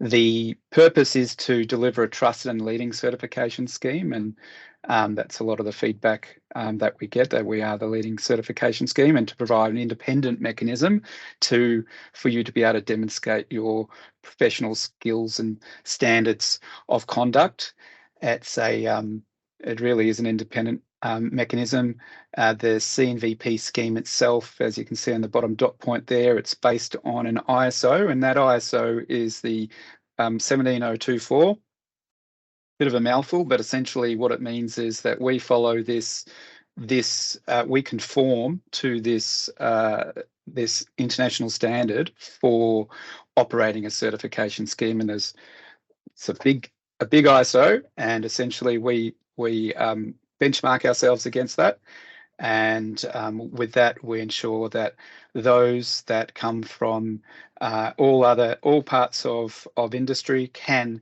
The purpose is to deliver a trusted and leading certification scheme, and that's a lot of the feedback that we get, that we are the leading certification scheme, and to provide an independent mechanism for you to be able to demonstrate your professional skills and standards of conduct. It really is an independent mechanism. The CEnvP scheme itself, as you can see on the bottom dot point there, it's based on an ISO, and that ISO is the 17024. Bit of a mouthful, but essentially what it means is that we follow we conform to this international standard for operating a certification scheme, and it's a big ISO, and essentially we benchmark ourselves against that, and with that we ensure that those that come from all parts of industry can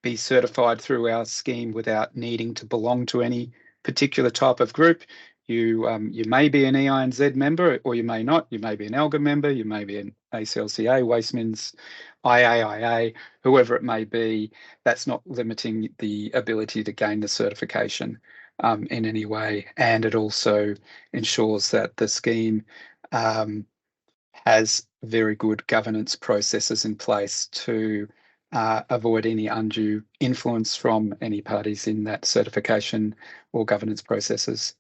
be certified through our scheme without needing to belong to any particular type of group. You may be an EINZ member, or you may not. You may be an ALGA member, you may be an ACLCA, Wasteman's, IAIA, whoever it may be. That's not limiting the ability to gain the certification in any way. And it also ensures that the scheme has very good governance processes in place to avoid any undue influence from any parties in that certification or governance processes.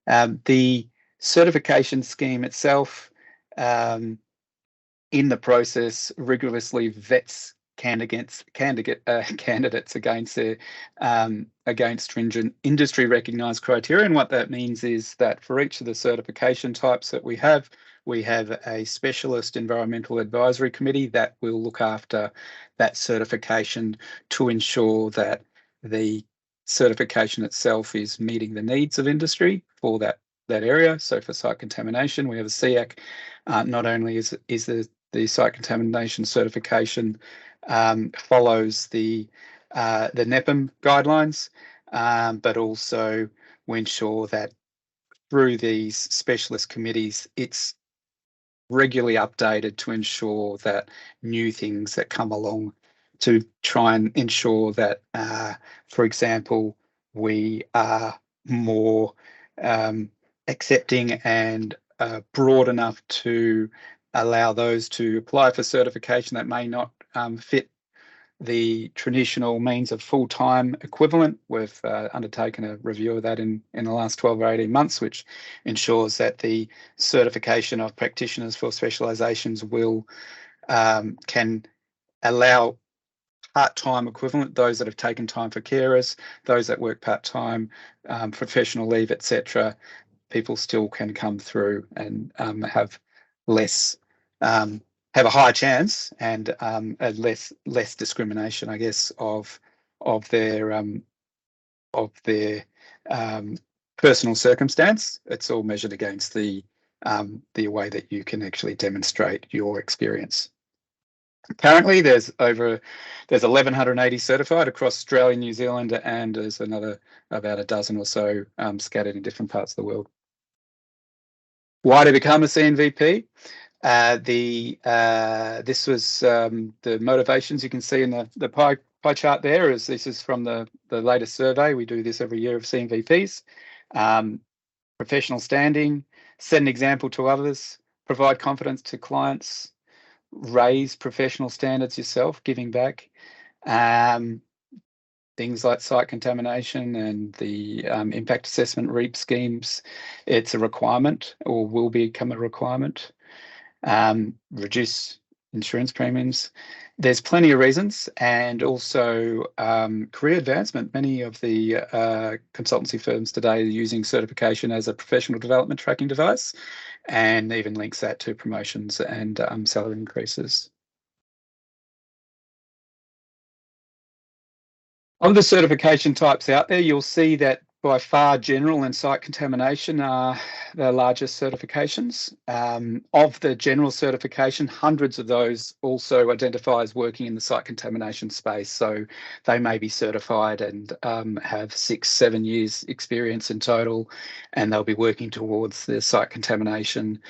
The certification scheme itself, in the process, rigorously vets candidates against stringent industry recognised criteria. And what that means is that for each of the certification types that we have a specialist environmental advisory committee that will look after that certification to ensure that the certification itself is meeting the needs of industry for that area. So for site contamination, we have a SEAC. Not only is the site contamination certification follows the NEPM guidelines, but also we ensure that through these specialist committees, it's regularly updated to ensure that new things that come along to try and ensure that, for example, we are more accepting and broad enough to allow those to apply for certification that may not fit the traditional means of full-time equivalent. We've undertaken a review of that in the last 12 or 18 months, which ensures that the certification of practitioners for specializations can allow part-time equivalent, those that have taken time for carers, those that work part-time, professional leave, etc. People still can come through and have a higher chance and less discrimination, I guess, of their personal circumstance. It's all measured against the way that you can actually demonstrate your experience. Currently, there's 1,180 certified across Australia, New Zealand, and there's about a dozen or so scattered in different parts of the world. Why to become a CEnvP? This was the motivations you can see in the pie chart there. This is from the latest survey. We do this every year of CEnvPs. Professional standing, set an example to others, provide confidence to clients, raise professional standards yourself, giving back. Things like site contamination and the impact assessment REAP schemes, it's a requirement or will become a requirement. Reduce insurance premiums. There's plenty of reasons, and also career advancement. Many of the consultancy firms today are using certification as a professional development tracking device, and even links that to promotions and salary increases. Of the certification types out there, you'll see that by far general and site contamination are the largest certifications. Of the general certification, hundreds of those also identify as working in the site contamination space. So they may be certified and have 6-7 years experience in total, and they'll be working towards the site contamination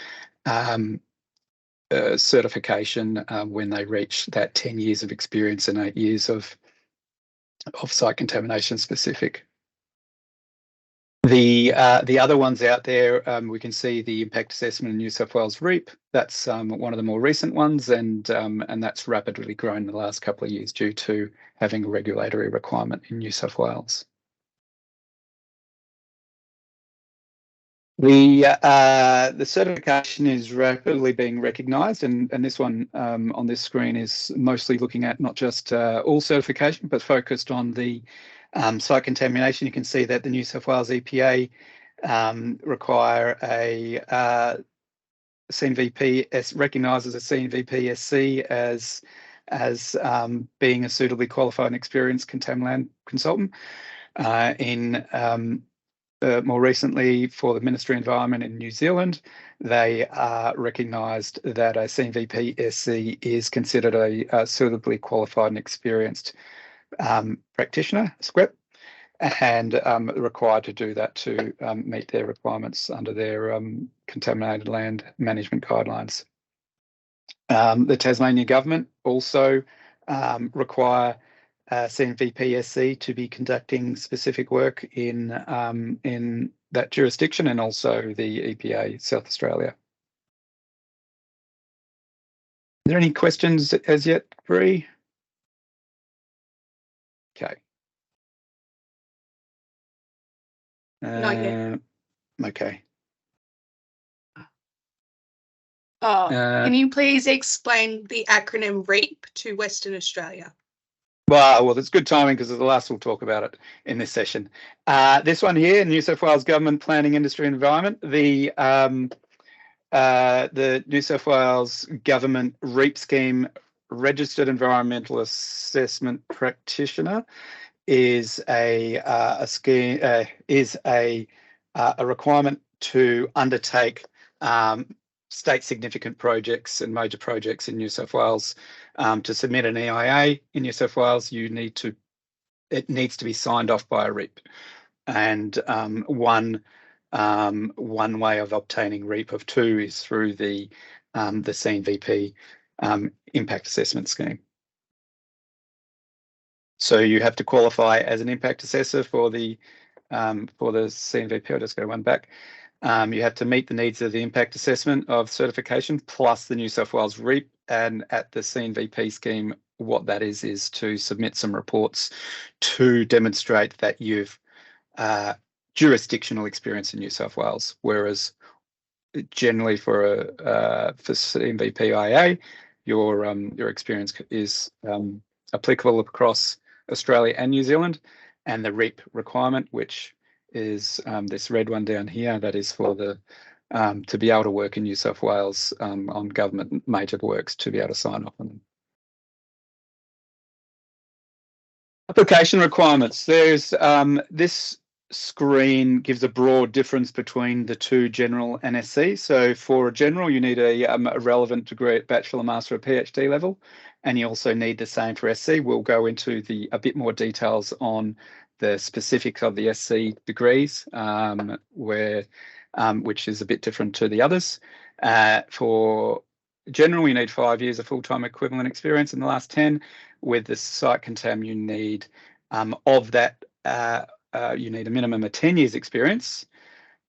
certification when they reach that 10 years of experience and 8 years of site contamination specific. The other ones out there, we can see the impact assessment in New South Wales REAP. That's one of the more recent ones, and that's rapidly grown in the last couple of years due to having a regulatory requirement in New South Wales. The certification is rapidly being recognised, and this one on this screen is mostly looking at not just all certification, but focused on the site contamination. You can see that the New South Wales EPA require a CEnvP recognises a CEnvP-SC as being a suitably qualified and experienced contaminant consultant. More recently, for the Ministry of Environment in New Zealand, they recognised that a CEnvP-SC is considered a suitably qualified and experienced practitioner, SQEP, and required to do that to meet their requirements under their contaminated land management guidelines. The Tasmanian government also require CEnvP-SC to be conducting specific work in that jurisdiction, and also the EPA South Australia. Are there any questions as yet, Bree? Okay. Not yet. Okay. Can you please explain the acronym REAP to Western Australia? Well, it's good timing because the last we'll talk about it in this session. This one here, New South Wales Government Planning, Industry and Environment, the New South Wales Government REAP scheme, Registered Environmental Assessment Practitioner, is a requirement to undertake state significant projects and major projects in New South Wales. To submit an EIA in New South Wales, it needs to be signed off by a REAP. And one way of obtaining REAP of 2 is through the CEnvP impact assessment scheme. So you have to qualify as an impact assessor for the CEnvP. I'll just go one back. You have to meet the needs of the impact assessment of certification plus the New South Wales REAP, and at the CEnvP scheme, what that is to submit some reports to demonstrate that you've jurisdictional experience in New South Wales, whereas generally for CEnvP-IA, your experience is applicable across Australia and New Zealand, and the REAP requirement, which is this red one down here, that is for the to be able to work in New South Wales on government major works, to be able to sign off on them. Application requirements. There's this screen gives a broad difference between the two, general and SC. So for a general, you need a relevant degree at bachelor, master, or PhD level, and you also need the same for SC. We'll go into a bit more details on the specifics of the SC degrees, which is a bit different to the others. For general, you need 5 years of full-time equivalent experience in the last 10. With the site contam, you need of that you need a minimum of 10 years experience,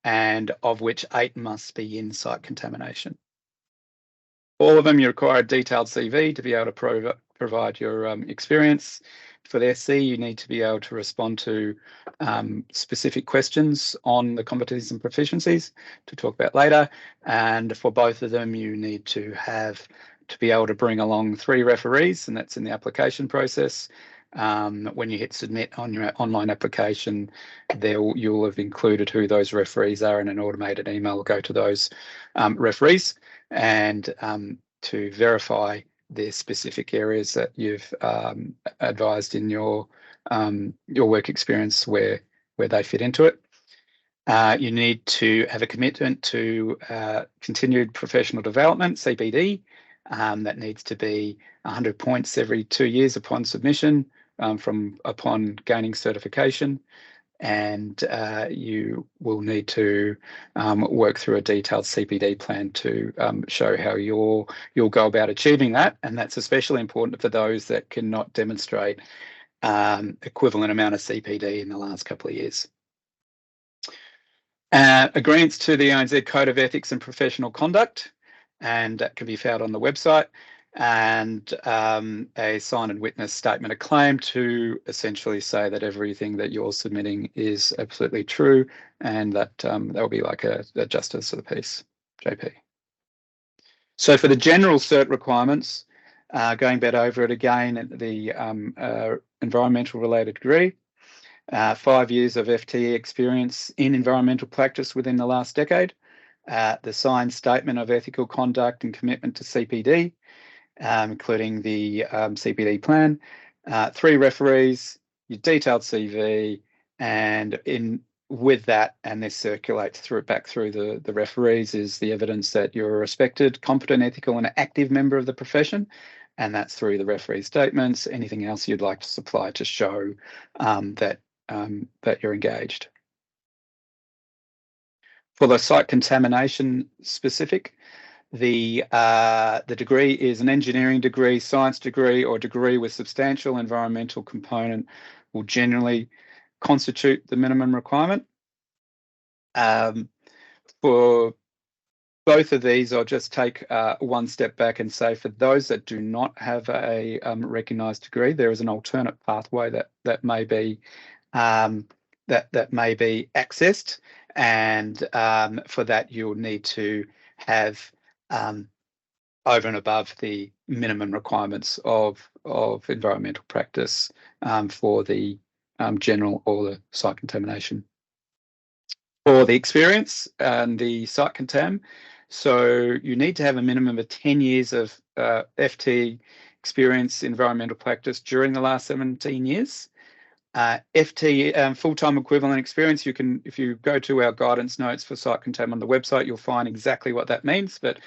and of which 8 must be in site contamination. All of them, you require a detailed CV to be able to provide your experience. For the SC, you need to be able to respond to specific questions on the competencies and proficiencies to talk about later. And for both of them, you need to be able to bring along 3 referees, and that's in the application process. When you hit submit on your online application, you'll have included who those referees are, and an automated email will go to those referees, and to verify the specific areas that you've advised in your work experience where they fit into it. You need to have a commitment to continued professional development, CPD. That needs to be 100 points every 2 years upon submission, upon gaining certification. and you will need to work through a detailed CPD plan to show how you'll go about achieving that. And that's especially important for those that cannot demonstrate equivalent amount of CPD in the last couple of years. Agreements to the ANZ Code of Ethics and Professional Conduct, and that can be found on the website, and a signed and witnessed statement of claim to essentially say that everything that you're submitting is absolutely true, and that will be like a justice of the peace, JP. So for the general cert requirements, going back over it again, the environmental related degree, 5 years of FTE experience in environmental practice within the last decade, the signed statement of ethical conduct and commitment to CPD, including the CPD plan, 3 referees, your detailed CV, and with that, and this circulates back through the referees, is the evidence that you're a respected, competent, ethical, and active member of the profession, and that's through the referee statements. Anything else you'd like to supply to show that you're engaged. For the site contamination specific, the degree is an engineering degree, science degree, or degree with substantial environmental component will generally constitute the minimum requirement. For both of these, I'll just take one step back and say, for those that do not have a recognised degree, there is an alternate pathway that may be accessed, and for that you'll need to have over and above the minimum requirements of environmental practice for the general or the site contamination. For the experience and the site contam, so you need to have a minimum of 10 years of FT experience in environmental practice during the last 17 years. FT full-time equivalent experience, you can, if you go to our guidance notes for site contam on the website, you'll find exactly what that means, but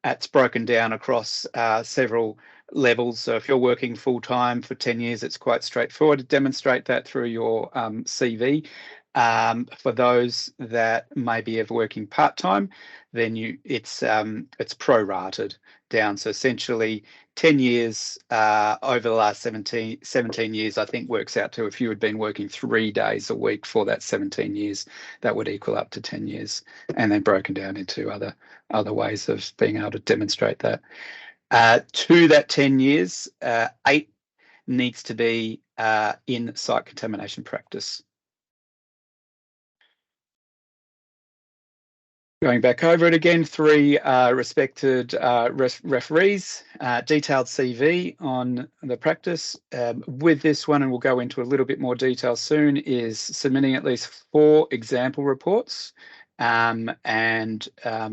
it's broken down across several levels. So if you're working full-time for 10 years, it's quite straightforward to demonstrate that through your CV. For those that may be working part-time, then it's prorated down. So essentially 10 years over the last 17 years, I think works out to, if you had been working 3 days a week for that 17 years, that would equal up to 10 years, and then broken down into other ways of being able to demonstrate that. To that 10 years, 8 needs to be in site contamination practice. Going back over it again, 3 respected referees, detailed CV on the practice. With this one, and we'll go into a little bit more detail soon, is submitting at least 4 example reports and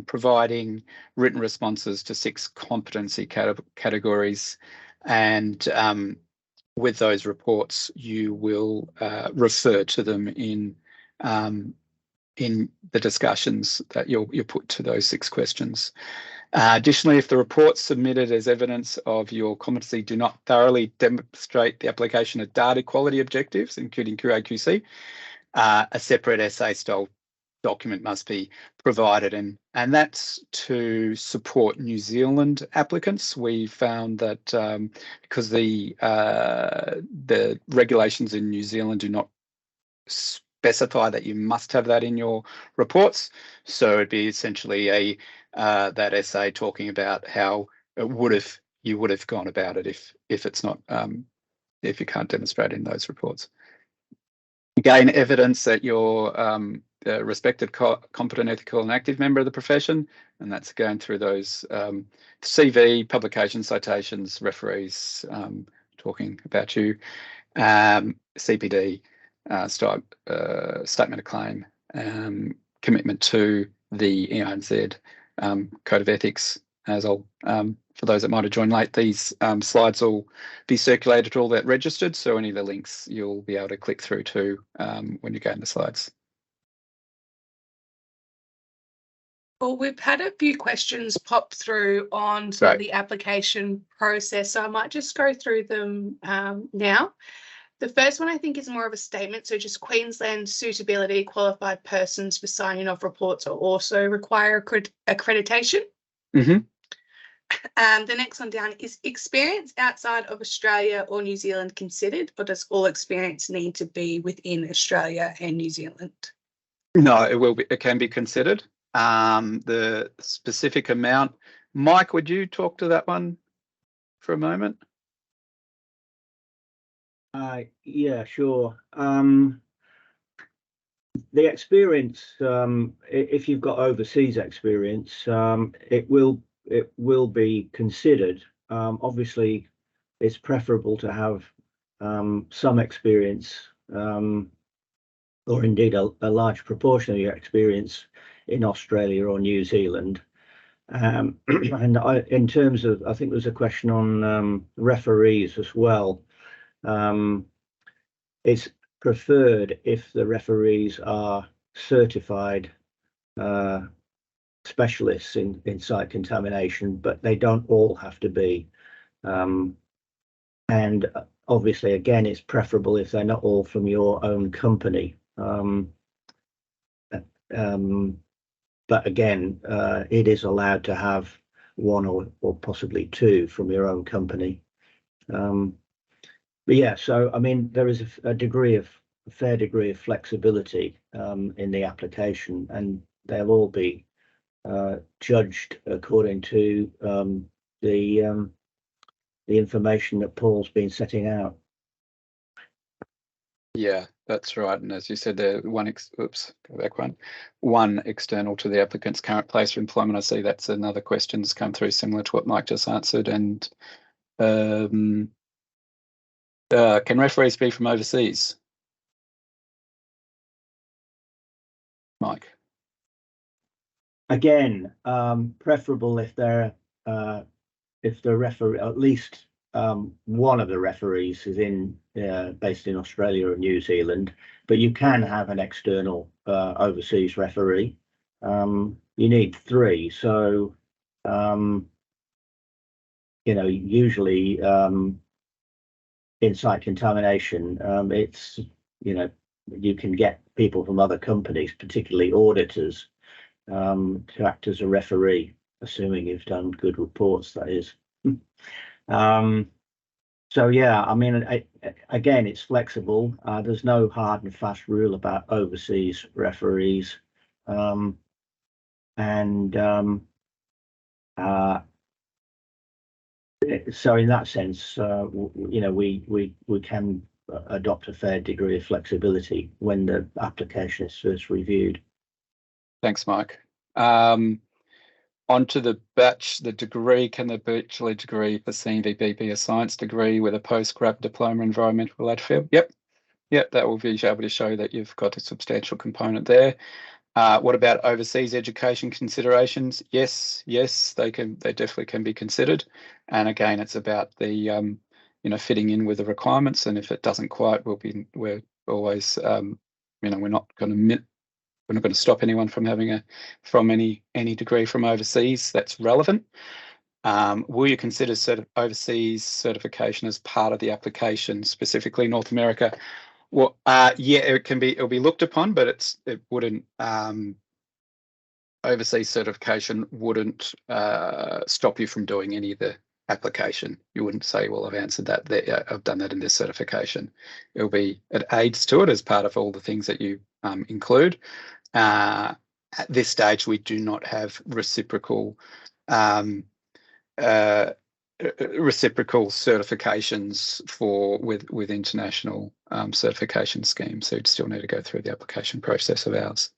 providing written responses to 6 competency categories. And with those reports, you will refer to them in the discussions that you'll put to those 6 questions. Additionally, if the reports submitted as evidence of your competency do not thoroughly demonstrate the application of data quality objectives, including QA/QC, a separate essay-style document must be provided, and that's to support New Zealand applicants. We found that because the regulations in New Zealand do not specify that you must have that in your reports, so it'd be essentially that essay talking about how you would have gone about it if it's not if you can't demonstrate in those reports. Again, evidence that you're a respected, competent, ethical, and active member of the profession, and that's going through those CV, publication, citations, referees talking about you, CPD, statement of claim, commitment to the EINZ Code of Ethics. As I'll, for those that might have joined late, these slides will be circulated to all that registered, so any of the links you'll be able to click through to when you go in the slides. Well, we've had a few questions pop through on sort of the application process, so I might just go through them now. The first one I think is more of a statement. So just Queensland suitability qualified persons for signing off reports also require accreditation. Mm-hmm. The next one down is experience outside of Australia or New Zealand considered, or does all experience need to be within Australia and New Zealand? No, it can be considered. The specific amount. Mike, would you talk to that one for a moment? Yeah, sure. The experience, if you've got overseas experience, it will be considered. Obviously, it's preferable to have some experience, or indeed a large proportion of your experience in Australia or New Zealand. And in terms of, I think there's a question on referees as well. It's preferred if the referees are certified specialists in site contamination, but they don't all have to be. And obviously, again, it's preferable if they're not all from your own company. But again, it is allowed to have one or possibly two from your own company. But yeah, so I mean, there is a fair degree of flexibility in the application, and they'll all be judged according to the information that Paul's been setting out. Yeah, that's right. And as you said, there one external to the applicant's current place of employment. I see that's another question that's come through similar to what Mike just answered. And can referees be from overseas? Mike. Again, preferable if the referee, at least one of the referees is based in Australia or New Zealand, but you can have an external overseas referee. You need three, so usually in site contamination, it's you can get people from other companies, particularly auditors, to act as a referee, assuming you've done good reports, that is. So yeah, I mean, again, it's flexible. There's no hard and fast rule about overseas referees, so in that sense, we can adopt a fair degree of flexibility when the application is first reviewed. Thanks, Mike. On to the degree. Can the bachelor degree for CEnvP be a science degree with a postgrad diploma in environmental related field? Yep, that will be able to show that you've got a substantial component there. What about overseas education considerations? Yes, they definitely can be considered. And again, it's about the fitting in with the requirements. And if it doesn't quite, we're always we're not going to stop anyone from having any degree from overseas that's relevant. Will you consider overseas certification as part of the application, specifically North America? Well, yeah, it'll be looked upon, but it wouldn't. Overseas certification wouldn't stop you from doing any of the application. You wouldn't say, well, I've answered that there, I've done that in this certification. It aids to it as part of all the things that you include. At this stage, we do not have reciprocal certifications with international certification schemes. So you'd still need to go through the application process of ours.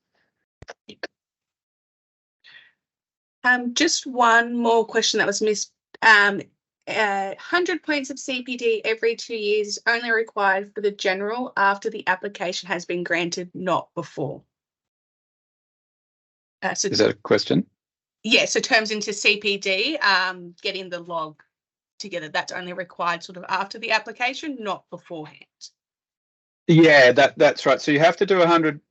Just one more question that was missed. 100 points of CPD every 2 years is only required for the general after the application has been granted, not before. Is that a question? Yeah, so terms into CPD, getting the log together, that's only required sort of after the application, not beforehand. Yeah, that's right. So you have to do 100,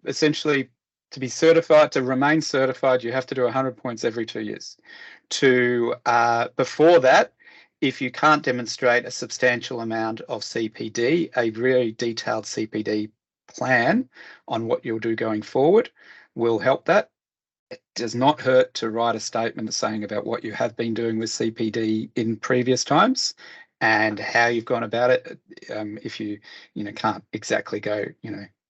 essentially to be certified, to remain certified, you have to do 100 points every 2 years. Before that, if you can't demonstrate a substantial amount of CPD, a very detailed CPD plan on what you'll do going forward will help that. It does not hurt to write a statement saying about what you have been doing with CPD in previous times and how you've gone about it. If you can't exactly go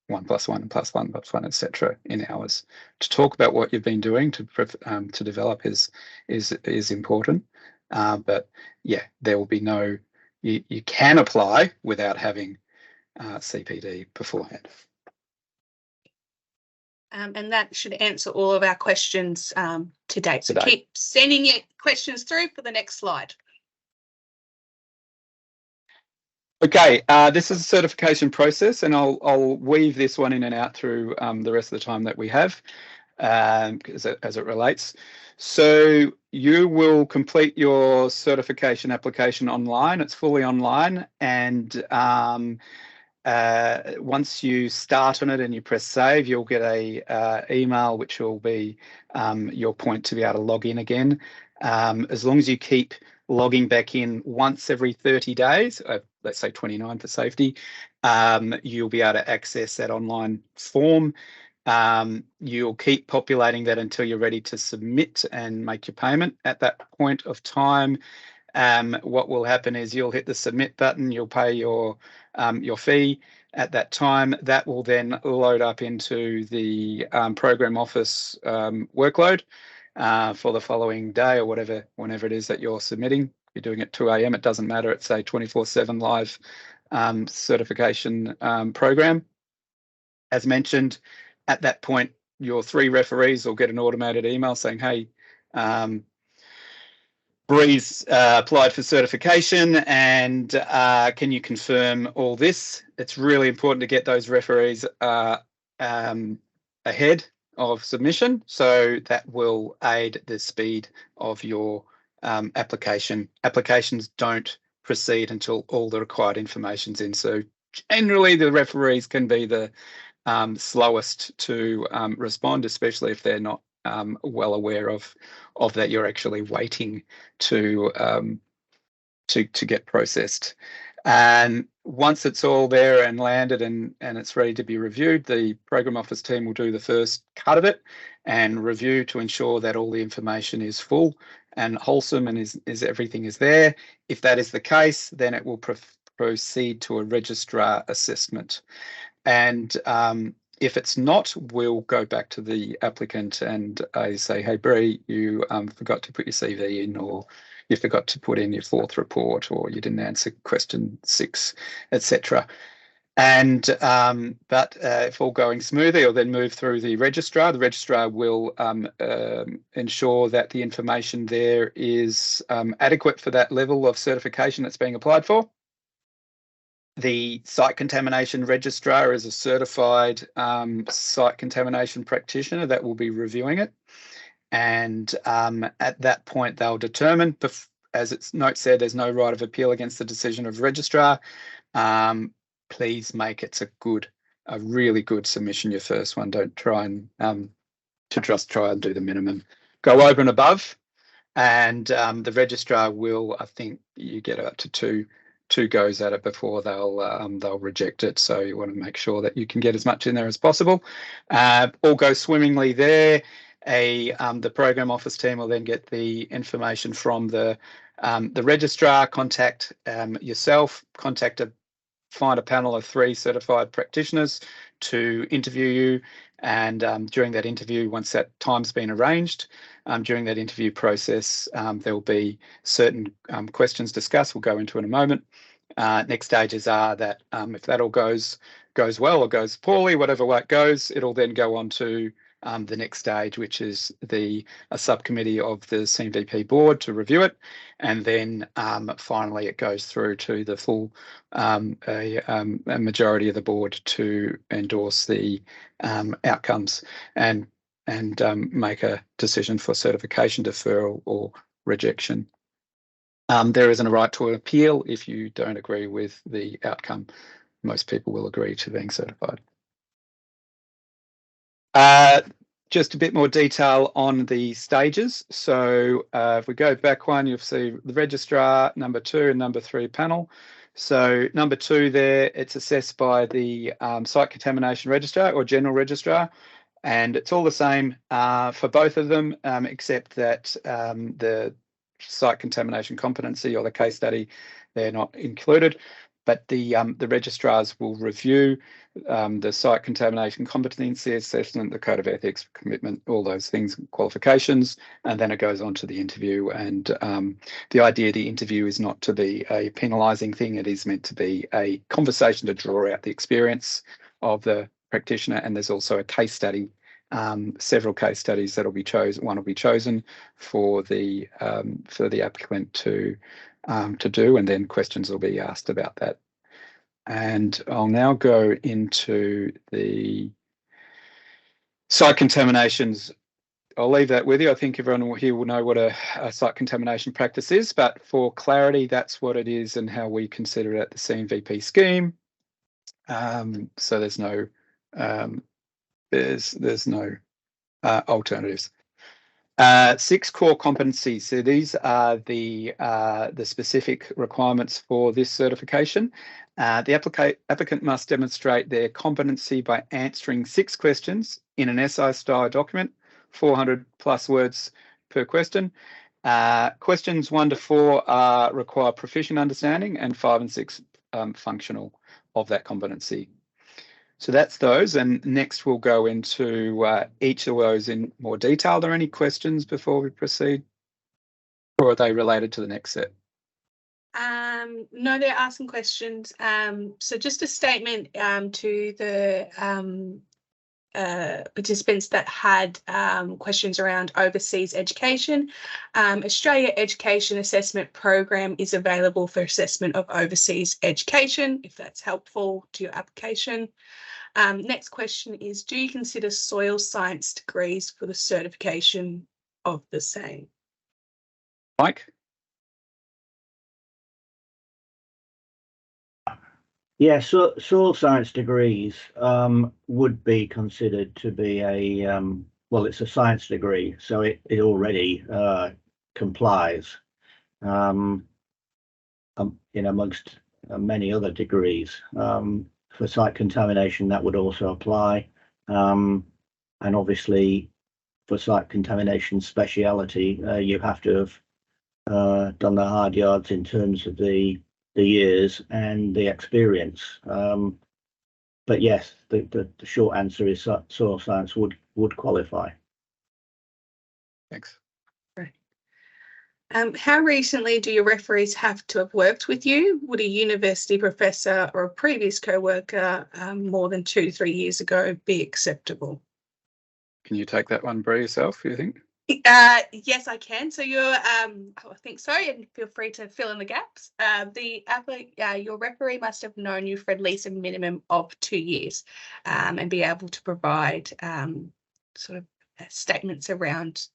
1 + 1 + 1 + 1, etc. in hours, to talk about what you've been doing to develop is important. But yeah, there will be no. You can apply without having CPD beforehand. And that should answer all of our questions to date. So keep sending your questions through for the next slide. Okay, this is a certification process, and I'll weave this one in and out through the rest of the time that we have as it relates. So you will complete your certification application online. It's fully online, and once you start on it and you press save, you'll get a email which will be your point to be able to log in again. As long as you keep logging back in once every 30 days, let's say 29 for safety, you'll be able to access that online form. You'll keep populating that until you're ready to submit and make your payment. At that point of time, what will happen is you'll hit the submit button, you'll pay your fee at that time. That will then load up into the program office workload for the following day or whenever it is that you're submitting. If you're doing it 2 a.m, it doesn't matter. It's a 24/7 live certification program. As mentioned, at that point, your 3 referees will get an automated email saying, hey, Bree's applied for certification, and can you confirm all this? It's really important to get those referees ahead of submission, so that will aid the speed of your application. Applications don't proceed until all the required information's in. So generally, the referees can be the slowest to respond, especially if they're not well aware of that you're actually waiting to get processed. And once it's all there and landed and it's ready to be reviewed, the program office team will do the first cut of it and review to ensure that all the information is full and wholesome and is everything is there. If that is the case, then it will proceed to a registrar assessment. And if it's not, we'll go back to the applicant and say, hey, Bree, you forgot to put your CV in, or you forgot to put in your 4th report, or you didn't answer question 6, etc. And but if all going smoothly, you'll then move through the registrar. The registrar will ensure that the information there is adequate for that level of certification that's being applied for. The site contamination registrar is a certified site contamination practitioner that will be reviewing it. And at that point, they'll determine, as its note said, there's no right of appeal against the decision of registrar. Please make it a really good submission, your first one. Don't try and just try and do the minimum. Go over and above. And the registrar will, I think you get up to two goes at it before they'll reject it. So you want to make sure that you can get as much in there as possible. All goes swimmingly there. The program office team will then get the information from the registrar, contact yourself, find a panel of 3 certified practitioners to interview you. And during that interview, once that time's been arranged, during that interview process, there will be certain questions discussed. We'll go into in a moment. Next stages are that if that all goes well or goes poorly, whatever way it goes, it'll then go on to the next stage, which is a subcommittee of the CEnvP board to review it, and then finally it goes through to the full a majority of the board to endorse the outcomes and make a decision for certification, deferral, or rejection. There isn't a right to appeal if you don't agree with the outcome. Most people will agree to being certified. just a bit more detail on the stages. So if we go back one, you'll see the registrar, number 2 and number 3 panel. So number 2 there, it's assessed by the site contamination registrar or general registrar, and it's all the same for both of them, except that the site contamination competency or the case study, they're not included. But the registrars will review the site contamination competency assessment, the code of ethics, commitment, all those things, qualifications, and then it goes on to the interview. And the idea of the interview is not to be a penalising thing. It is meant to be a conversation to draw out the experience of the practitioner. And there's also a case study, several case studies that'll be chosen. One will be chosen for the applicant to do, and then questions will be asked about that. And I'll now go into the site contaminations. I'll leave that with you. I think everyone here will know what a site contamination practice is, but for clarity, that's what it is and how we consider it at the CEnvP scheme. So there's no alternatives. 6 core competencies. So these are the specific requirements for this certification. The applicant must demonstrate their competency by answering 6 questions in an SI-style document, 400 plus words per question. Questions 1 to 4 require proficient understanding, and 5 and 6 functional of that competency. So that's those, and next we'll go into each of those in more detail. Are there any questions before we proceed, or are they related to the next set? No, there are some questions. So just a statement to the participants that had questions around overseas education. Australia Education Assessment Program is available for assessment of overseas education, if that's helpful to your application. Next question is, do you consider soil science degrees for the certification of the same? Mike? Yeah, so soil science degrees would be considered to be a, well, it's a science degree, so it already complies in amongst many other degrees. For site contamination, that would also apply. And obviously, for site contamination speciality, you have to have done the hard yards in terms of the years and the experience. But yes, the short answer is soil science would qualify. Thanks. How recently do your referees have to have worked with you? Would a university professor or a previous co-worker more than 2 to 3 years ago be acceptable? Can you take that one, Bree, yourself, you think? Yes, I can. So you're, I think so, and feel free to fill in the gaps. Your referee must have known you for at least a minimum of 2 years and be able to provide sort of statements around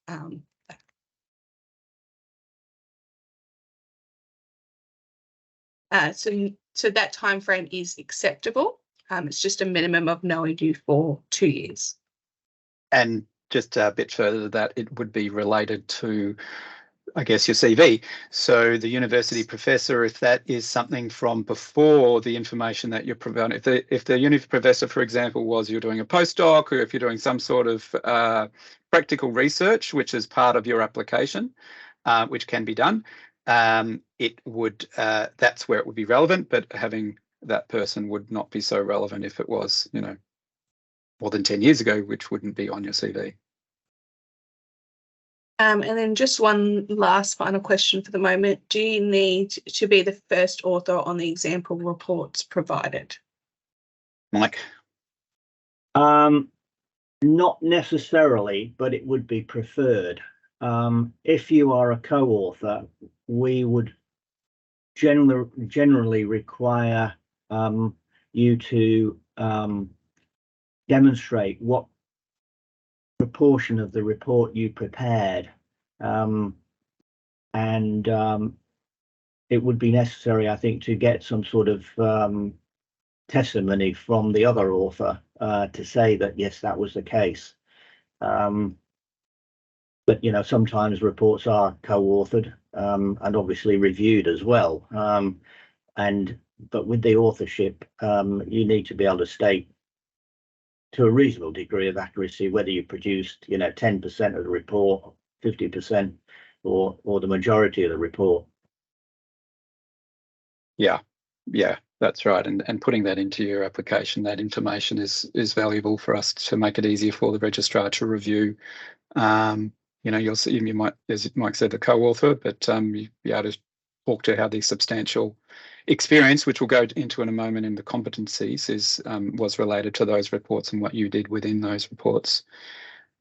that. So that time frame is acceptable. It's just a minimum of knowing you for 2 years. And just a bit further to that, it would be related to, I guess, your CV. So the university professor, if that is something from before the information that you're providing, if the uni professor, for example, was you're doing a postdoc, or if you're doing some sort of practical research, which is part of your application, which can be done, it would that's where it would be relevant. But having that person would not be so relevant if it was, you know, more than 10 years ago, which wouldn't be on your CV. And then just one last final question for the moment. Do you need to be the first author on the example reports provided? Mike? Not necessarily, but it would be preferred. If you are a co-author, we would generally require you to demonstrate what proportion of the report you prepared, and it would be necessary, I think, to get some sort of testimony from the other author to say that yes, that was the case. But sometimes reports are co-authored and obviously reviewed as well. But with the authorship, you need to be able to state to a reasonable degree of accuracy whether you produced 10% of the report, 50%, or the majority of the report. Yeah, that's right. And putting that into your application, that information is valuable for us to make it easier for the registrar to review. You'll see, you might, as Mike said, the co-author, but you'll be able to talk to how the substantial experience, which we'll go into in a moment in the competencies, was related to those reports and what you did within those reports.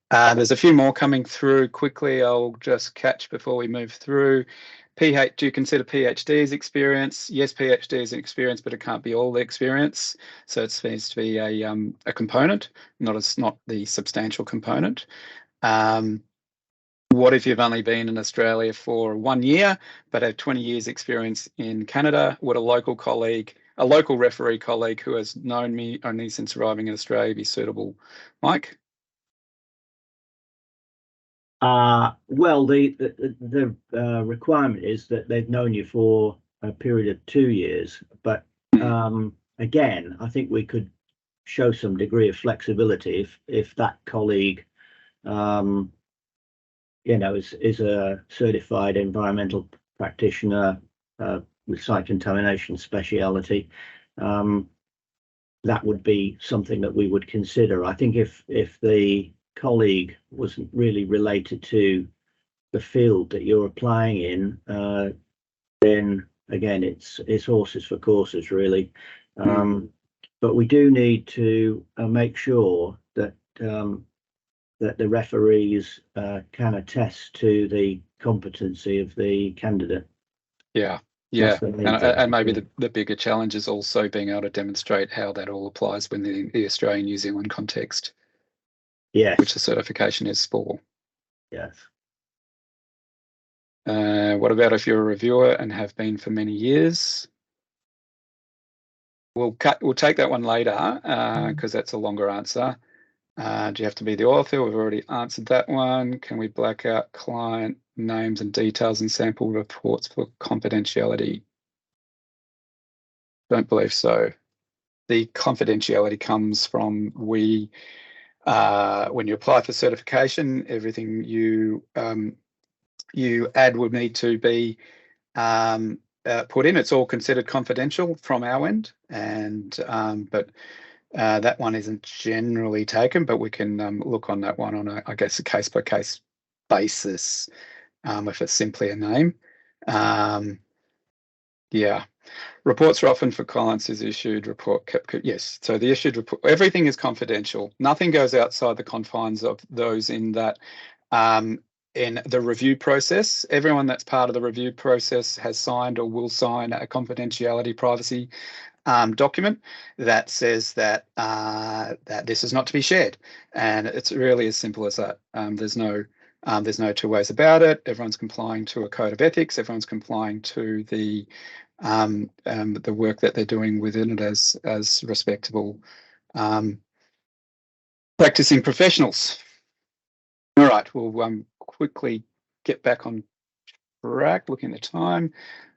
There's a few more coming through quickly. I'll just catch before we move through. Do you consider PhD as experience? Yes, PhD is an experience, but it can't be all the experience. So it needs to be a component, not the substantial component. What if you've only been in Australia for 1 year, but have 20 years experience in Canada? Would a local referee colleague who has known me only since arriving in Australia be suitable? Mike? Well, the requirement is that they've known you for a period of 2 years, but again, I think we could show some degree of flexibility if that colleague is a certified environmental practitioner with site contamination speciality. That would be something that we would consider. I think if the colleague wasn't really related to the field that you're applying in, then again it's horses for courses, really. But we do need to make sure that that the referees can attest to the competency of the candidate. Yeah. And maybe the bigger challenge is also being able to demonstrate how that all applies within the Australian-New Zealand context. Yes. Which the certification is for. Yes. What about if you're a reviewer and have been for many years? We'll take that one later because that's a longer answer. Do you have to be the author? We've already answered that one. Can we black out client names and details in sample reports for confidentiality? Don't believe so. The confidentiality comes from when you apply for certification, everything you add would need to be put in. It's all considered confidential from our end, and but that one isn't generally taken, but we can look on that one on a case-by-case basis if it's simply a name. Yeah. Reports are often for clients is issued report kept. Yes. So the issued report, everything is confidential. Nothing goes outside the confines of those in that in the review process. Everyone that's part of the review process has signed or will sign a confidentiality privacy document that says that that this is not to be shared, and it's really as simple as that. There's no two ways about it. Everyone's complying to a code of ethics. Everyone's complying to the work that they're doing within it as respectable practicing professionals. All right, we'll quickly get back on track, looking at the time.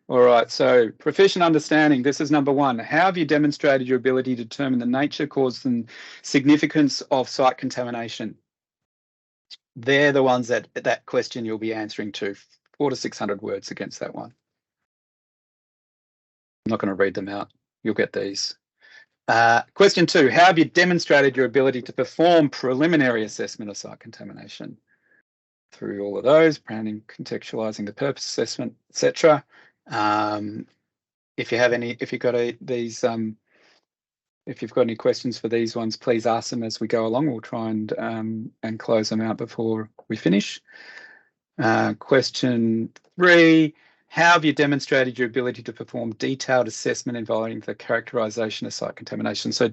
All right, so proficient understanding. This is number one. How have you demonstrated your ability to determine the nature, cause, and significance of site contamination? They're the ones that question you'll be answering to. 400 to 600 words against that one. I'm not going to read them out. You'll get these. Question two, how have you demonstrated your ability to perform preliminary assessment of site contamination? Through all of those, planning, contextualizing the purpose assessment, etc. If you've got any questions for these ones, please ask them as we go along. We'll try and close them out before we finish. Question three, how have you demonstrated your ability to perform detailed assessment involving the characterization of site contamination? So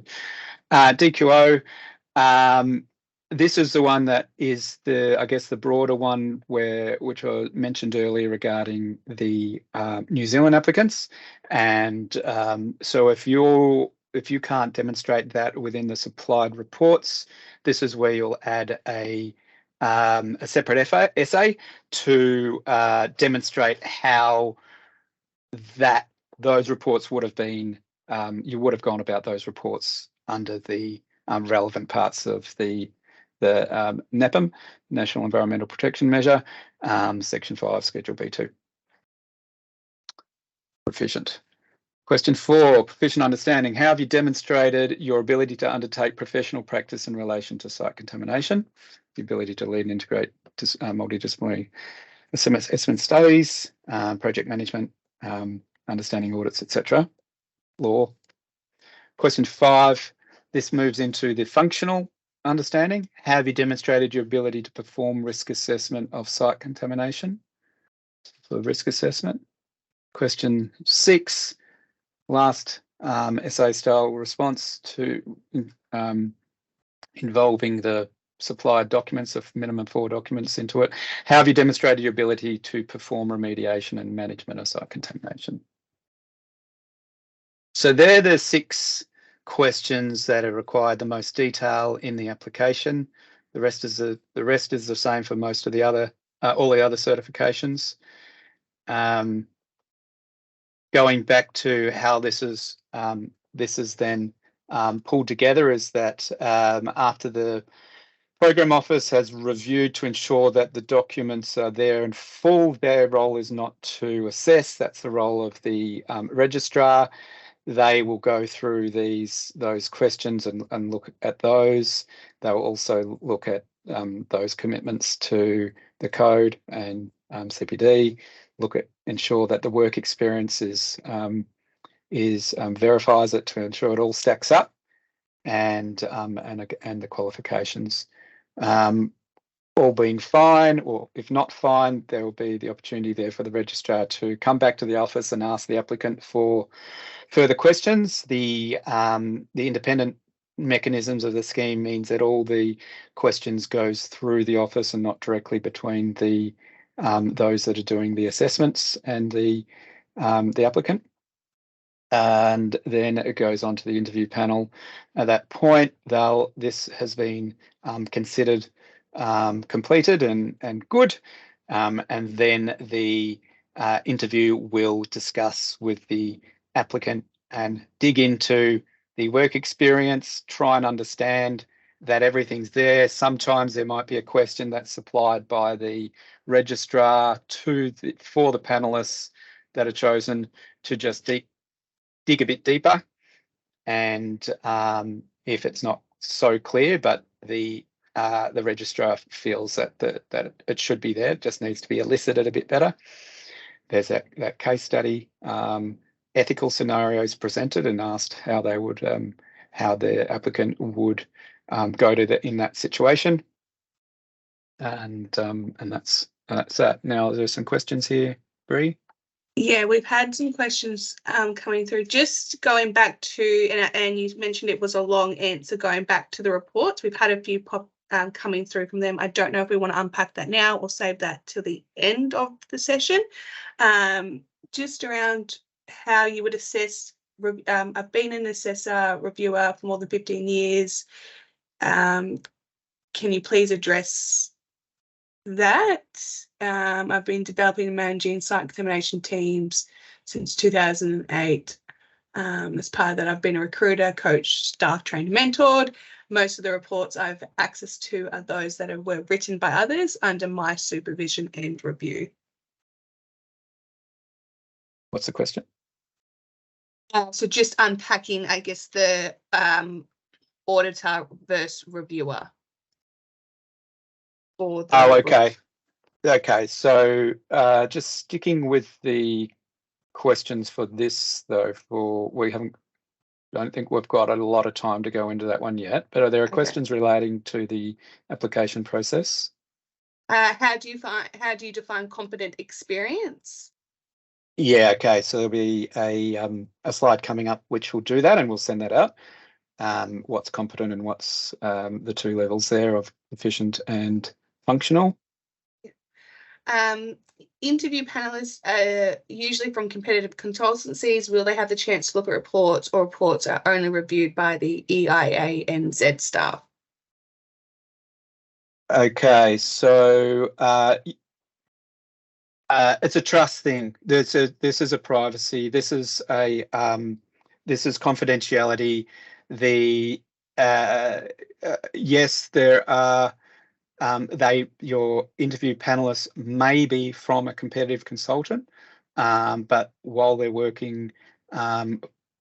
DQO, this is the one that is the broader one which I mentioned earlier regarding the New Zealand applicants. And so if you're if you can't demonstrate that within the supplied reports, this is where you'll add a separate essay to demonstrate how those reports would have been, you would have gone about those reports under the relevant parts of the NEPM, National Environmental Protection Measure, Section 5, Schedule B2. Proficient. Question 4, proficient understanding. How have you demonstrated your ability to undertake professional practice in relation to site contamination? The ability to lead and integrate multidisciplinary assessment studies, project management, understanding audits, etc. Law. Question 5, this moves into the functional understanding. How have you demonstrated your ability to perform risk assessment of site contamination? For risk assessment. Question 6, last essay style response to involving the supplied documents of minimum 4 documents into it. How have you demonstrated your ability to perform remediation and management of site contamination? So they're the 6 questions that are required the most detail in the application. The rest is the same for most of the other all the other certifications. Going back to how this is then pulled together is that after the Program Office has reviewed to ensure that the documents are there in full, their role is not to assess, that's the role of the registrar. They will go through those questions and look at those. They will also look at those commitments to the code and CPD, ensure that the work experience verifies it to ensure it all stacks up, and the qualifications. All being fine, or if not fine, there will be the opportunity there for the registrar to come back to the office and ask the applicant for further questions. The independent mechanisms of the scheme means that all the questions goes through the office and not directly between the those that are doing the assessments and the applicant. And then it goes on to the interview panel. At that point, this has been considered completed and good, and then the interview will discuss with the applicant and dig into the work experience, try and understand that everything's there. Sometimes there might be a question that's supplied by the registrar for the panelists that are chosen to just dig a bit deeper, and if it's not so clear, but the registrar feels that it should be there, it just needs to be elicited a bit better. There's that case study, ethical scenarios presented and asked how they would, how the applicant would go to in that situation, and that's that. Now there's some questions here, Bree. Yeah, we've had some questions coming through. Just going back to, and you mentioned it was a long answer, going back to the reports. We've had a few coming through from them. I don't know if we want to unpack that now or save that till the end of the session. Just around how you would assess. I've been an assessor reviewer for more than 15 years. Can you please address that? I've been developing and managing site contamination teams since 2008. As part of that, I've been a recruiter, coach, staff trained, mentored. Most of the reports I've access to are those that were written by others under my supervision and review. What's the question? So just unpacking, I guess, the auditor versus reviewer. Oh, okay. Okay, so just sticking with the questions for this, though, I don't think we've got a lot of time to go into that one yet, but are there questions relating to the application process? How do you define competent experience? Yeah, okay, so there'll be a slide coming up which will do that, and we'll send that out. What's competent and what's the 2 levels there of efficient and functional. interview panelists are usually from competitive consultancies. Will they have the chance to look at reports, or reports are only reviewed by the EIA and Z staff? Okay, so it's a trust thing. This is a privacy. This is confidentiality. Yes, there are. Your interview panelists may be from a competitive consultant, but while they're working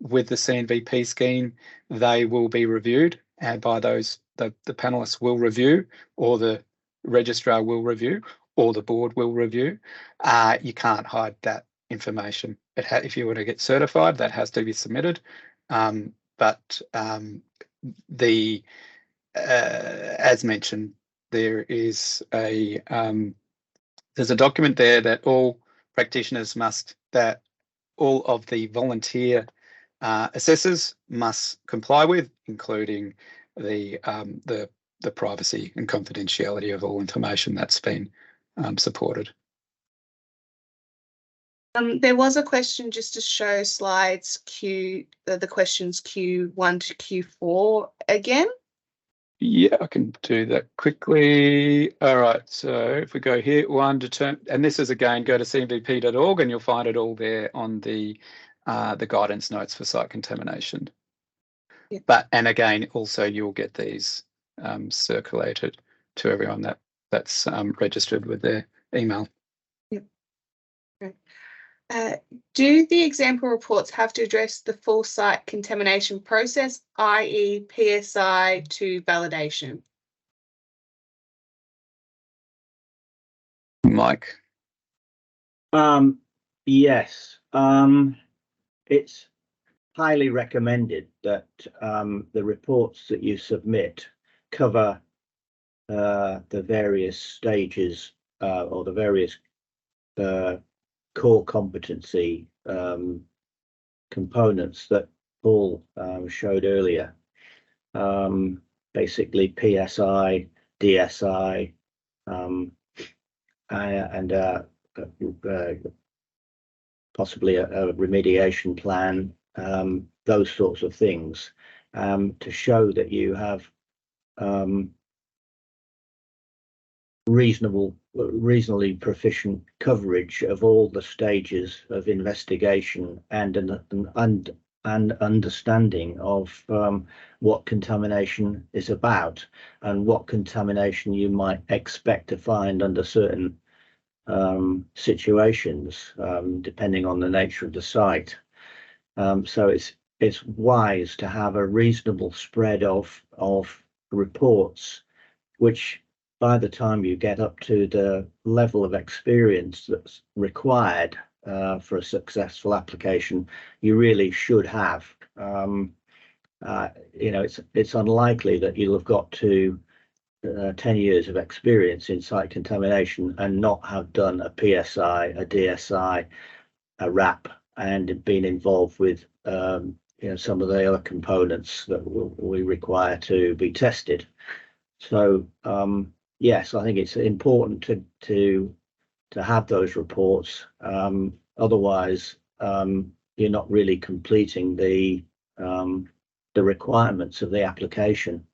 with the CEnvP scheme, they will be reviewed, and by those, the panelists will review, or the registrar will review, or the board will review. You can't hide that information. If you were to get certified, that has to be submitted. As mentioned, there's a document there that all practitioners that all of the volunteer assessors must comply with, including the privacy and confidentiality of all information that's been supported. There was a question just to show slides the questions Q1 to Q4 again. Yeah, I can do that quickly. All right, so if we go here, and this is again, go to CEnvP.org and you'll find it all there on the guidance notes for site contamination. Yeah. And again, also you'll get these circulated to everyone that's registered with their email. Yep. Okay. Do the example reports have to address the full site contamination process, i.e. PSI to validation? Mike? Yes. It's highly recommended that the reports that you submit cover the various stages or the various core competency components that Paul showed earlier. Basically PSI, DSI, and possibly a remediation plan, those sorts of things, to show that you have reasonably proficient coverage of all the stages of investigation and an understanding of what contamination is about and what contamination you might expect to find under certain situations, depending on the nature of the site. So it's wise to have a reasonable spread of reports, which by the time you get up to the level of experience that's required for a successful application, you really should have. It's unlikely that you'll have got to 10 years of experience in site contamination and not have done a PSI, a DSI, a RAP, and been involved with some of the other components that we require to be tested. So yes, I think it's important to have those reports. Otherwise, you're not really completing the requirements of the application.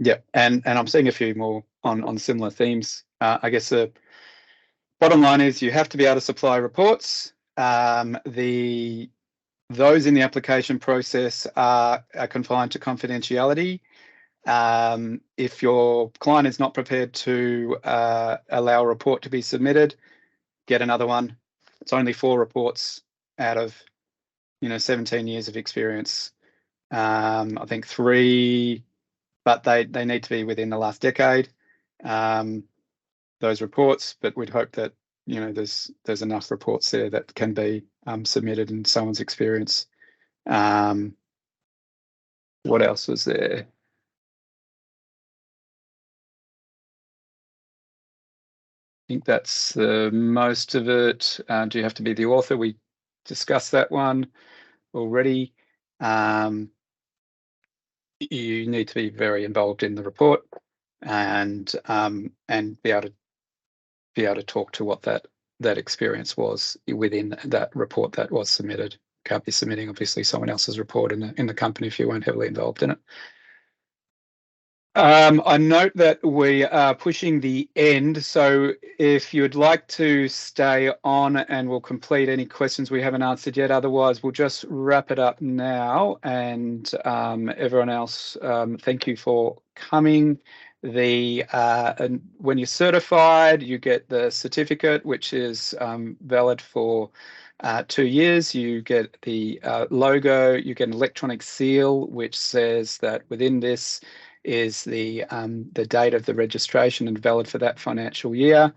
Yeah, and I'm seeing a few more on similar themes. I guess the bottom line is you have to be able to supply reports. Those in the application process are confined to confidentiality. If your client is not prepared to allow a report to be submitted, get another one. It's only 4 reports out of 17 years of experience. I think 3, but they need to be within the last decade. Those reports, but we'd hope that there's enough reports there that can be submitted in someone's experience. What else was there? I think that's most of it. Do you have to be the author? We discussed that one already. You need to be very involved in the report and be able to be able to talk to what that experience was within that report that was submitted. Can't be submitting obviously someone else's report in the company if you weren't heavily involved in it. I note that we are pushing the end, so if you'd like to stay on and we'll complete any questions we haven't answered yet, otherwise we'll just wrap it up now. And everyone else, thank you for coming. And when you're certified, you get the certificate, which is valid for 2 years. You get the logo, you get an electronic seal, which says that within this is the date of the registration and valid for that financial year,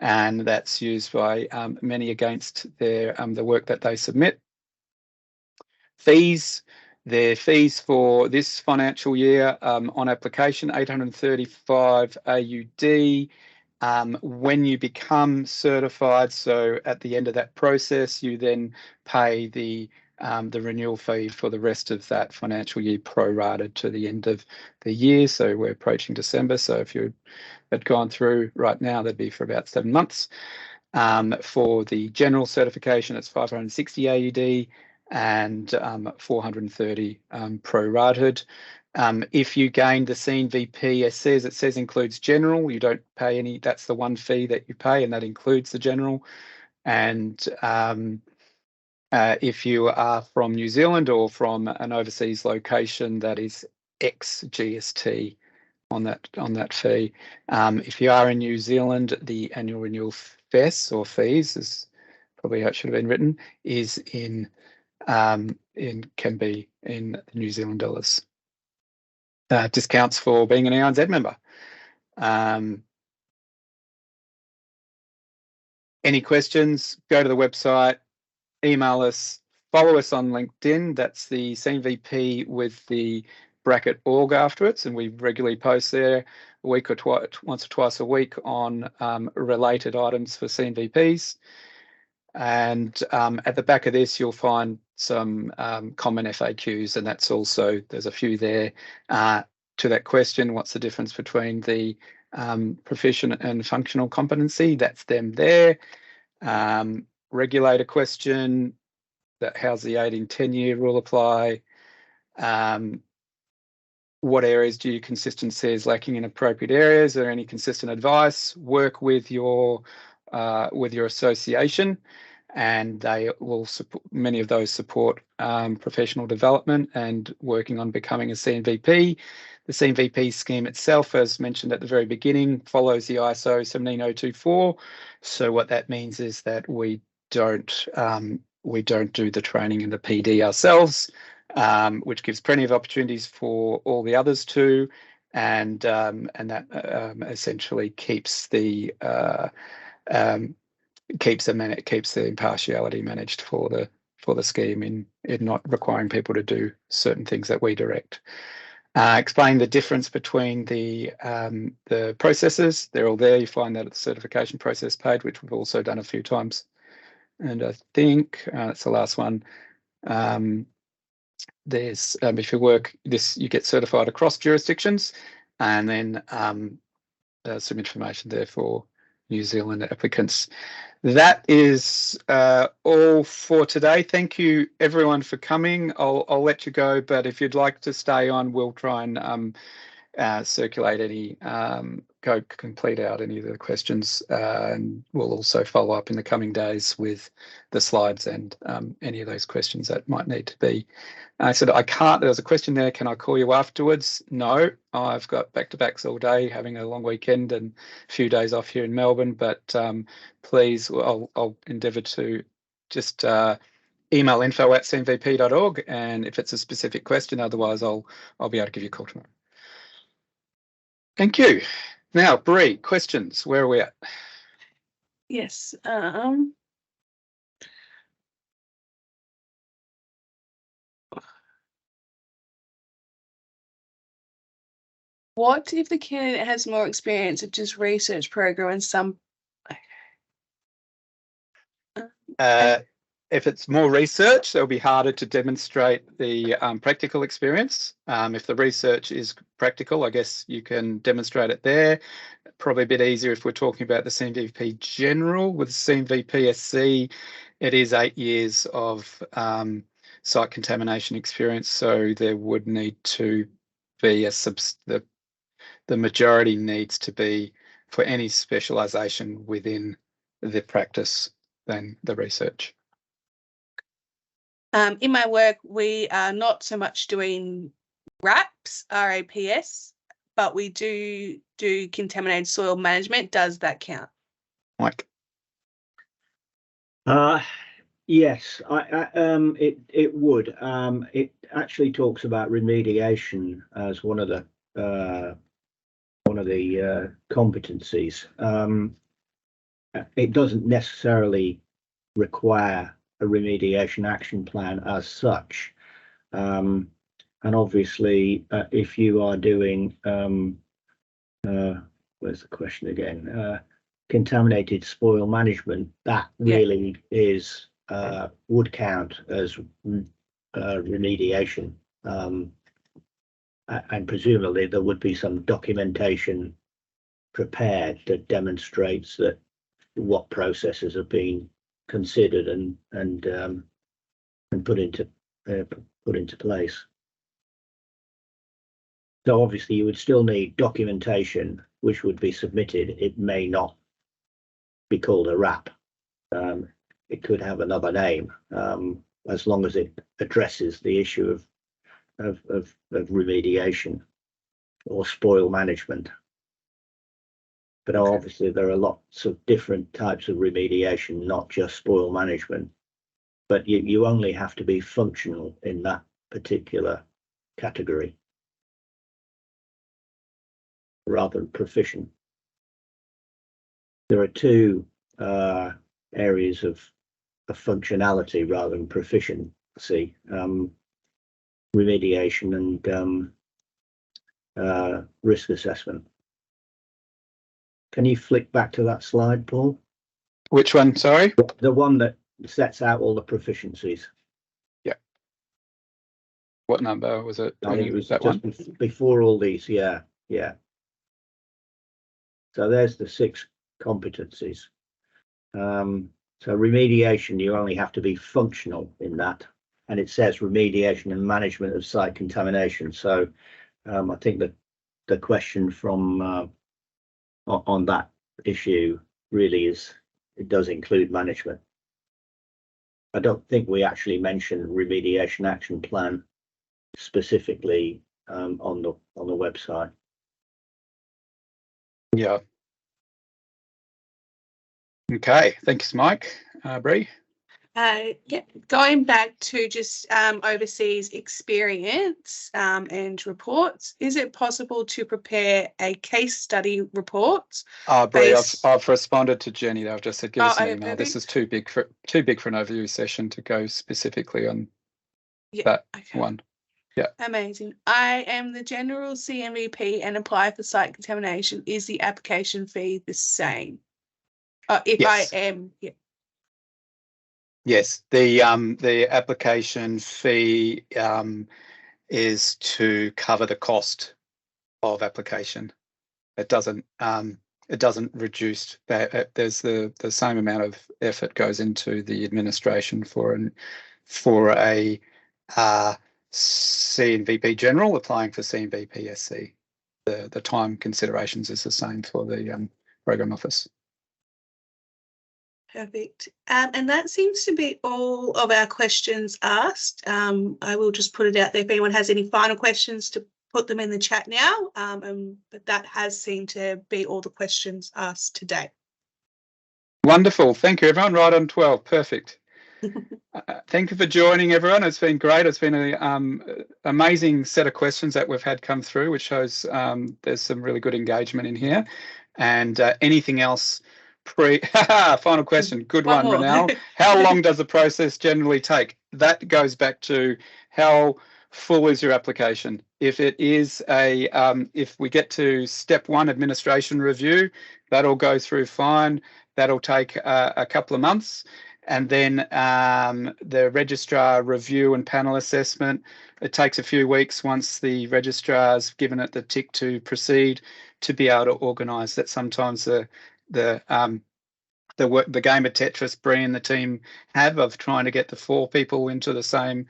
and that's used by many against their the work that they submit. Fees. Their fees for this financial year on application, 835 AUD. When you become certified, so at the end of that process, you then pay the renewal fee for the rest of that financial year prorated to the end of the year. So we're approaching December. So if you had gone through right now, that'd be for about 7 months. For the general certification, it's 560 AUD and 430 prorated. If you gain the CEnvP-SC, as it says, includes general, you don't pay any. That's the one fee that you pay, and that includes the general. And if you are from New Zealand or from an overseas location, that is ex GST on that fee. If you are in New Zealand, the annual renewal FES or fees, is probably how it should have been written, is can be in New Zealand dollars. Discounts for being an EINZ member. Any questions? Go to the website, email us, follow us on LinkedIn. That's the CEnvP with the bracket org afterwards, and we regularly post there a week or once or twice a week on related items for CEnvPs. And at the back of this, you'll find some common FAQs, and that's also, there's a few there to that question. What's the difference between the proficient and functional competency? That's them there. Regulator question, that how's the 8-in-10-year rule apply? What areas do you consistency is lacking in appropriate areas? Are there any consistent advice? Work with your association, and they will support, many of those support professional development and working on becoming a CEnvP. The CEnvP scheme itself, as mentioned at the very beginning, follows the ISO 17024. So what that means is that we don't do the training in the PD ourselves, which gives plenty of opportunities for all the others to, and that essentially keeps the impartiality managed for the scheme in not requiring people to do certain things that we direct. Explain the difference between the processes. They're all there. You find that at the certification process page, which we've also done a few times. And I think that's the last one. There's if you work this, you get certified across jurisdictions, and then some information there for New Zealand applicants. That is all for today. Thank you everyone for coming. I'll let you go, but if you'd like to stay on, we'll try and circulate any, complete out any of the questions, and we'll also follow up in the coming days with the slides and any of those questions that might need to be. So I can't, there's a question there, can I call you afterwards? No, I've got back-to-backs all day, having a long weekend and a few days off here in Melbourne, but please, I'll endeavour to just email info@CEnvP.org, and if it's a specific question, otherwise I'll be able to give you a call tomorrow. Thank you. Now, Bree, questions, where are we at? Yes. What if the candidate has more experience of just research program and some? If it's more research, it'll be harder to demonstrate the practical experience. If the research is practical, I guess you can demonstrate it there. probably a bit easier if we're talking about the CEnvP general. With CEnvP-SC, it is 8 years of site contamination experience, so there would need to be the majority needs to be for any specialisation within the practice than the research. In my work, we are not so much doing RAPS, but we do contaminated soil management. Does that count? Mike? Yes, it would. It actually talks about remediation as one of the competencies. It doesn't necessarily require a remediation action plan as such. And obviously, if you are doing, where's the question again? Contaminated spoil management, that really is would count as remediation. And presumably there would be some documentation prepared that demonstrates that what processes have been considered and put into place. So obviously you would still need documentation which would be submitted. It may not be called a RAP. It could have another name, as long as it addresses the issue of remediation or spoil management. But obviously there are lots of different types of remediation, not just spoil management. But you only have to be functional in that particular category rather than proficient. There are two areas of functionality rather than proficiency, remediation and risk assessment. Can you flick back to that slide, Paul? Which one, sorry? The one that sets out all the proficiencies. Yeah. What number was it? I think it was that just one? Before all these, yeah. So there's the 6 competencies. So remediation, you only have to be functional in that, and it says remediation and management of site contamination. So I think that the question from on that issue really is, it does include management. I don't think we actually mentioned remediation action plan specifically on the website. Yeah. Okay, thanks, Mike. Bree? Yeah, going back to just overseas experience and reports, is it possible to prepare a case study report? Bree, I've responded to Jenny. I've just said give us an email. Perfect. This is too big for an overview session to go specifically on that one. Yeah. Amazing. I am the general CEnvP and apply for site contamination. Is the application fee the same? If yes. I am, yeah. Yes, the application fee is to cover the cost of application. It doesn't reduce that. There's the same amount of effort goes into the administration for a CEnvP general applying for CEnvP-SC. The time considerations is the same for the program office. Perfect. And that seems to be all of our questions asked. I will just put it out there if anyone has any final questions to put them in the chat now. But that has seemed to be all the questions asked today. Wonderful. Thank you, everyone. Right on 12. Perfect. Thank you for joining, everyone. It's been great. It's been an amazing set of questions that we've had come through, which shows there's some really good engagement in here. And anything else? Final question. Good one, Renelle. How long does the process generally take? That goes back to how full is your application. If it is if we get to step 1 administration review, that'll go through fine. That'll take a couple of months. And then the registrar review and panel assessment. It takes a few weeks once the registrar's given it the tick to proceed to be able to organise that. Sometimes the game of Tetris Bree and the team have of trying to get the 4 people into the same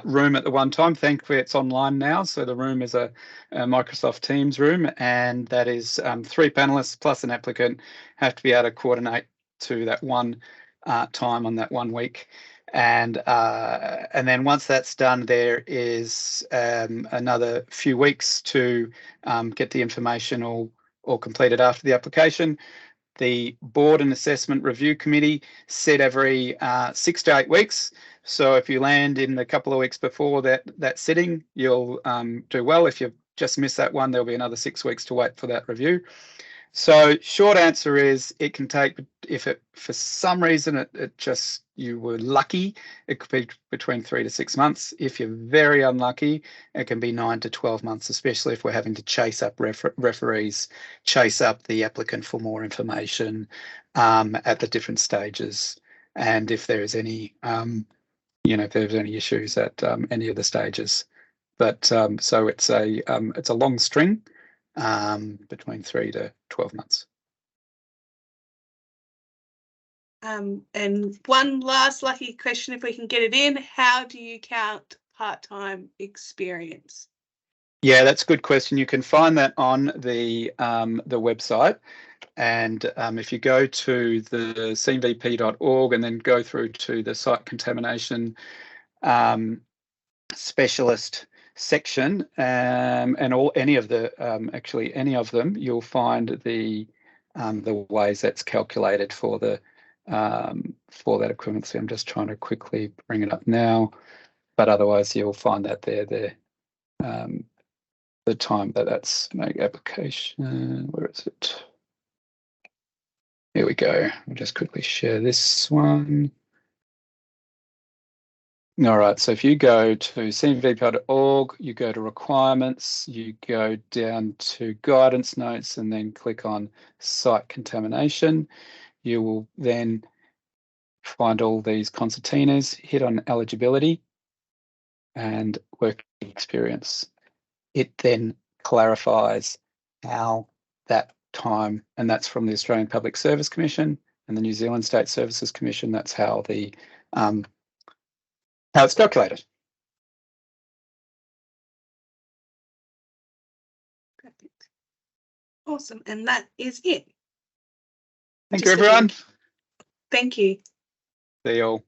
room at the one time. Thankfully, it's online now, so the room is a Microsoft Teams room, and that is 3 panelists plus an applicant have to be able to coordinate to that one time on that 1 week. And then once that's done, there is another few weeks to get the information all completed after the application. The board and assessment review committee set every 6 to 8 weeks. So if you land in a couple of weeks before that sitting, you'll do well. If you've just missed that one, there'll be another 6 weeks to wait for that review. So short answer is it can take, if it for some reason it just you were lucky, it could be between 3 to 6 months. If you're very unlucky, it can be 9 to 12 months, especially if we're having to chase up referees, chase up the applicant for more information at the different stages, and if there is any if there's any issues at any of the stages. But so it's a long string. Between 3 to 12 months. And one last lucky question, if we can get it in, how do you count part-time experience? Yeah, that's a good question. You can find that on the website, and if you go to the CEnvP.org and then go through to the site contamination specialist section, and any of them, you'll find the ways that's calculated for that equivalency. I'm just trying to quickly bring it up now, but otherwise you'll find that there the time that's make application. Where is it? Here we go. I'll just quickly share this one. All right, so if you go to CEnvP.org, you go to requirements, you go down to guidance notes and then click on site contamination. You will then find all these concertinas, hit on eligibility and working experience. It then clarifies how that time, and that's from the Australian Public Service Commission and the New Zealand State Services Commission, that's how the how it's calculated. Perfect. Awesome. And that is it. Thank you, everyone. Thank you. See you all.